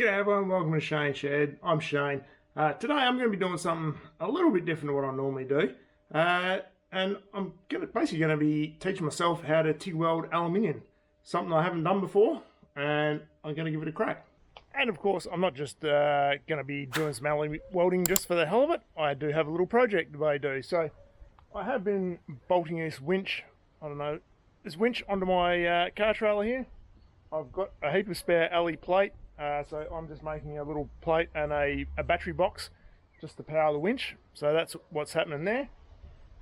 G'day everyone, welcome to Shane Shed. I'm Shane. Today I'm going to be doing something a little bit different to what I normally do. And I'm basically going to be teaching myself how to TIG weld aluminium. Something I haven't done before, and I'm going to give it a crack. And of course, I'm not just going to be doing some aluminium welding just for the hell of it. I do have a little project that I do. So I have been bolting this winch, this winch onto my car trailer here. I've got a heap of spare alley plate. So I'm just making a little plate and a battery box just to power the winch. So that's what's happening there.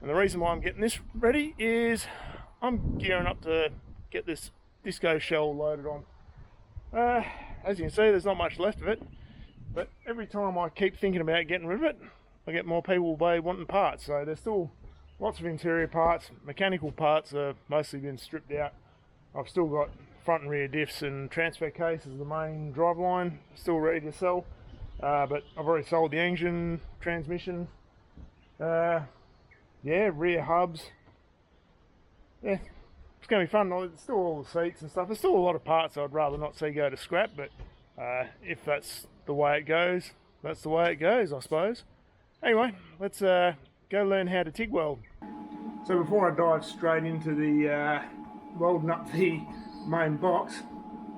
And the reason why I'm getting this ready is I'm gearing up to get this disco shell loaded on. As you can see, there's not much left of it, but every time I keep thinking about getting rid of it, I get more people wanting parts. So there's still lots of interior parts. Mechanical parts are mostly been stripped out. I've still got front and rear diffs and transfer cases, the main driveline still ready to sell, but I've already sold the engine, transmission, rear hubs. Yeah, it's going to be fun. There's still all the seats and stuff. There's still a lot of parts I'd rather not see go to scrap, but if that's the way it goes, that's the way it goes, I suppose. Anyway, let's go learn how to TIG weld. So before I dive straight into the welding up the main box,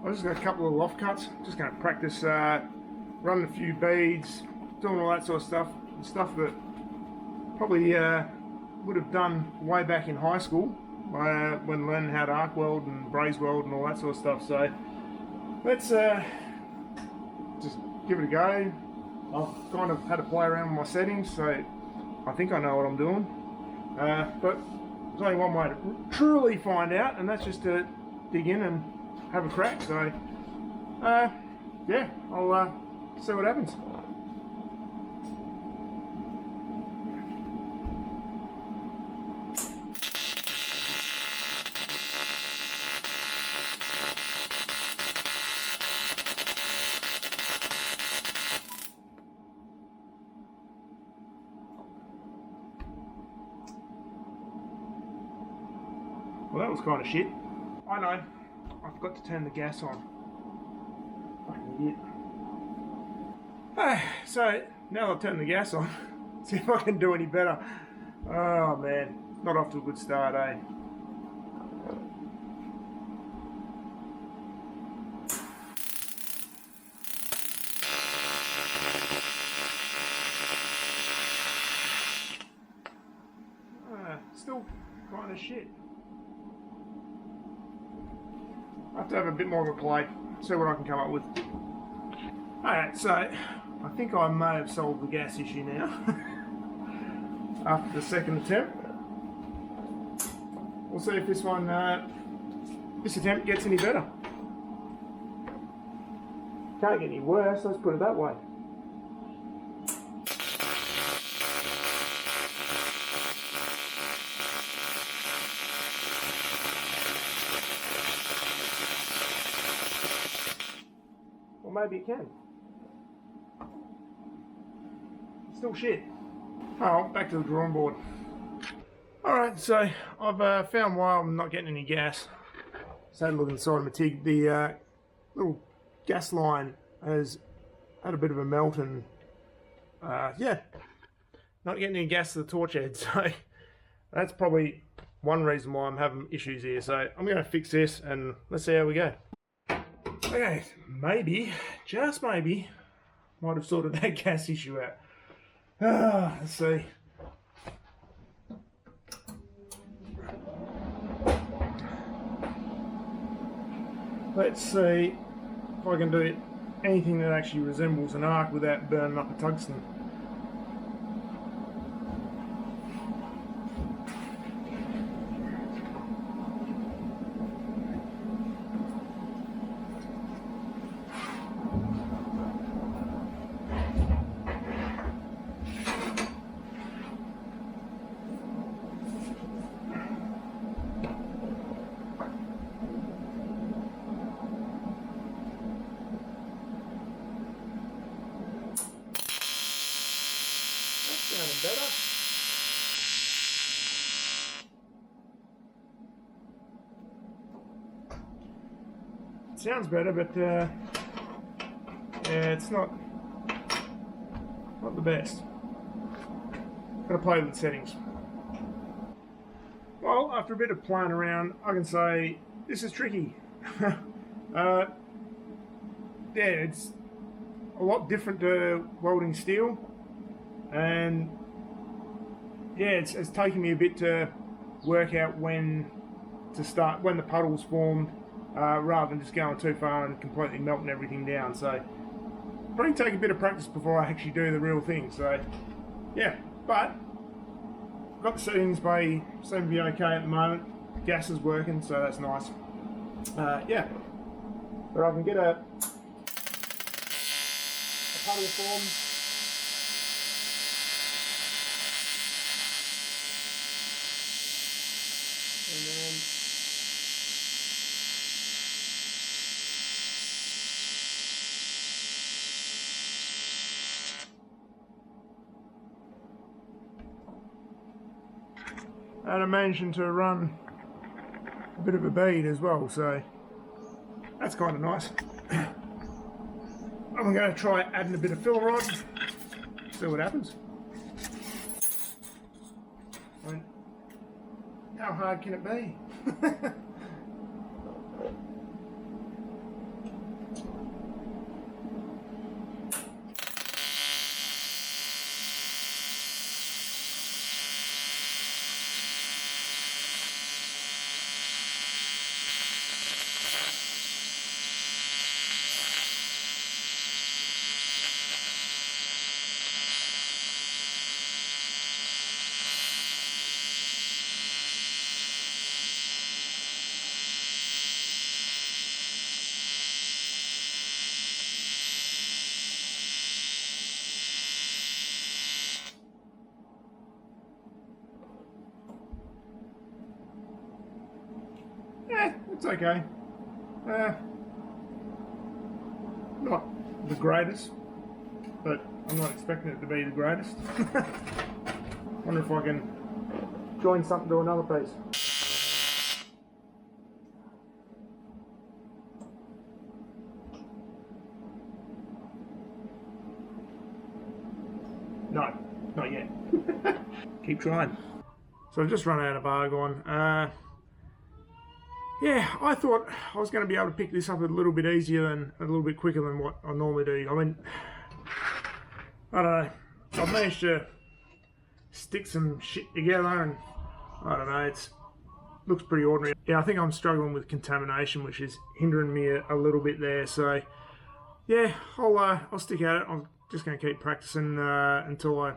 I've just got a couple of loft cuts. Just going to practice running a few beads, doing all that sort of stuff that probably would have done way back in high school when learning how to arc weld and braze weld and all that sort of stuff. So let's just give it a go. I've kind of had to play around with my settings, so I think I know what I'm doing, but there's only one way to truly find out, and that's just to dig in and have a crack. So yeah, I'll see what happens. Well, that was kind of shit. I know. I forgot to turn the gas on. Fucking idiot. So, now that I've turned the gas on, see if I can do any better. Oh man, not off to a good start, eh? Still kind of shit. I have to have a bit more of a play, see what I can come up with. Alright, so I think I may have solved the gas issue now after the second attempt. We'll see if this attempt gets any better. Can't get any worse, let's put it that way. Or maybe it can. Still shit. Oh, back to the drawing board. Alright, so I've found why I'm not getting any gas. So had a look inside of my TIG. The little gas line has had a bit of a melt, and yeah, not getting any gas to the torch head. So that's probably one reason why I'm having issues here. So I'm going to fix this and let's see how we go. Okay, maybe, just maybe, might have sorted that gas issue out. Let's see. Let's see if I can do anything that actually resembles an arc without burning up a tungsten. Sounding better. Sounds better, but yeah, Yeah, it's not the best. Gotta play with the settings. Well, after a bit of playing around, I can say this is tricky. Yeah, it's a lot different to welding steel, and yeah, it's taken me a bit to work out when to start, when the puddle's formed, rather than just going too far and completely melting everything down. So probably take a bit of practice before I actually do the real thing. So yeah, but got the settings seem to be okay at the moment. Gas is working, so that's nice. Yeah, but I can get a puddle formed. And then and I'm managing to run a bit of a bead as well, so that's kind of nice. I'm going to try adding a bit of filler rod, see what happens. I mean, how hard can it be? Yeah, it's okay. Not the greatest, but I'm not expecting it to be the greatest. Wonder if I can join something to another piece. No, not yet. Keep trying. So I've just run out of argon. Yeah, I thought I was going to be able to pick this up a little bit easier and a little bit quicker than what I normally do. I mean, I don't know. I've managed to stick some shit together, and I don't know, it looks pretty ordinary. Yeah, I think I'm struggling with contamination, which is hindering me a little bit there. So yeah, I'll stick at it. I'm just going to keep practicing until I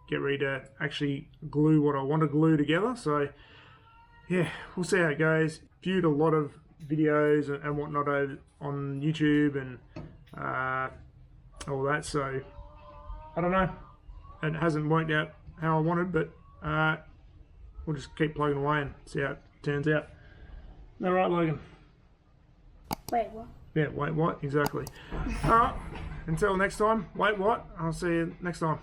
get ready to actually glue what I want to glue together. So yeah, we'll see how it goes. Viewed a lot of videos and whatnot on YouTube and all that, so I don't know. It hasn't worked out how I wanted, but we'll just keep plugging away and see how it turns out. All right, Logan? Wait, what? Yeah, wait, what? Exactly. Alright, until next time, wait, what? I'll see you next time.